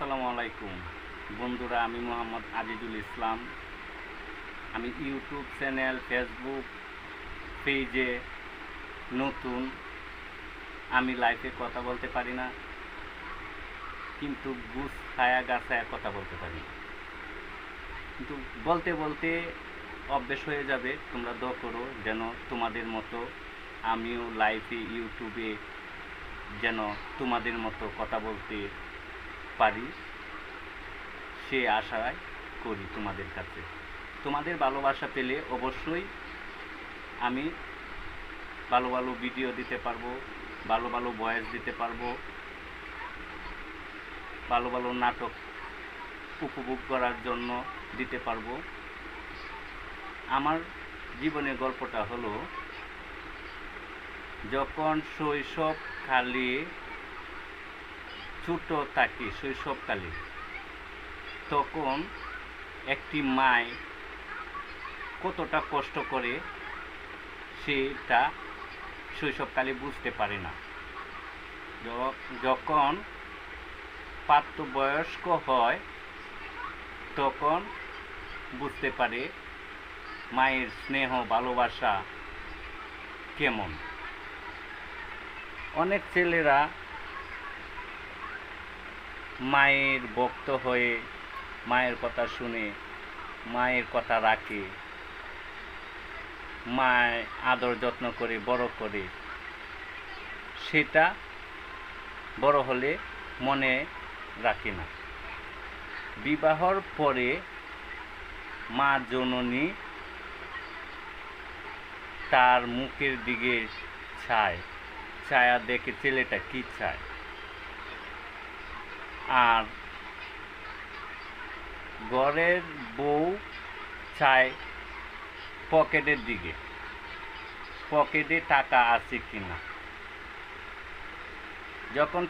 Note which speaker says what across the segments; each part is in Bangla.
Speaker 1: আসসালামু আলাইকুম বন্ধুরা, আমি মোহাম্মদ আজিজুল ইসলাম। আমি ইউটিউব চ্যানেল, ফেসবুক পেজে নতুন। আমি লাইভে কথা বলতে পারি না, কিন্তু গুছায়া গাছায়া কথা বলতে পারি না। কিন্তু বলতে বলতে অভ্যেস হয়ে যাবে। তোমরা দোয়া করো যেন তোমাদের মতো আমিও লাইভে ইউটিউবে যেন তোমাদের মতো কথা বলতে পারি, সে আশায় করি তোমাদের কাছে। তোমাদের ভালোবাসা পেলে অবশ্যই আমি ভালো ভালো ভিডিও দিতে পারবো, ভালো ভালো ভয়েস দিতে পারবো, ভালো ভালো নাটক উপভোগ করার জন্য দিতে পারবো। আমার জীবনের গল্পটা হলো, যখন শৈশবকালে ছোট থাকি, শৈশবকালে তখন একটি মায় কতটা কষ্ট করে সেটা শৈশবকালে বুঝতে পারে না। যখন প্রাপ্তবয়স্ক হয় তখন বুঝতে পারে মায়ের স্নেহ ভালোবাসা কেমন। অনেক ছেলেরা মায়ের ভক্ত হয়ে মায়ের কথা শুনে, মায়ের কথা রাখে, মায়ের আদর যত্ন করে বড় করে, সেটা বড় হলে মনে রাখে না। বিবাহর পরে মা জননী তার মুখের দিকে ছায়া দেখে ছেলেটা কি চায়। আর ঘরের বউ চায় পকেটের দিকে, পকেটে টাকা আছে কিনা। যখন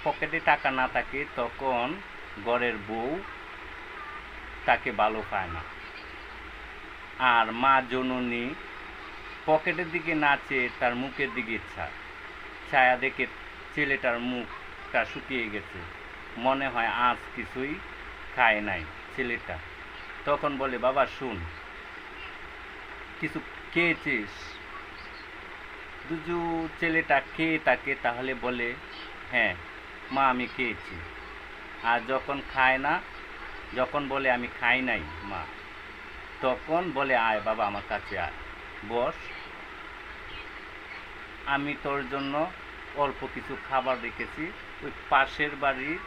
Speaker 1: পকেটে টাকা না থাকে তখন ঘরের বউ তাকে ভালো পায় না। আর মা জননী পকেটের দিকে না চেয়ে তার মুখের দিকে ছায়া দেখে ছেলেটার মুখটা শুকিয়ে গেছে, মনে হয় আজ কিছুই খায় নাই ছেলেটা। তখন বলে, বাবা শুন, কিছু খেয়েছিস? দুজু ছেলেটা খেয়ে থাকে, তাহলে বলে, হ্যাঁ মা আমি খেয়েছি। আর যখন খায় না, যখন বলে আমি খাই নাই মা, তখন বলে, আয় বাবা আমার কাছে আয়, বস, আমি তোর জন্য অল্প কিছু খাবার রেখেছি। ওই পাশের বাড়ির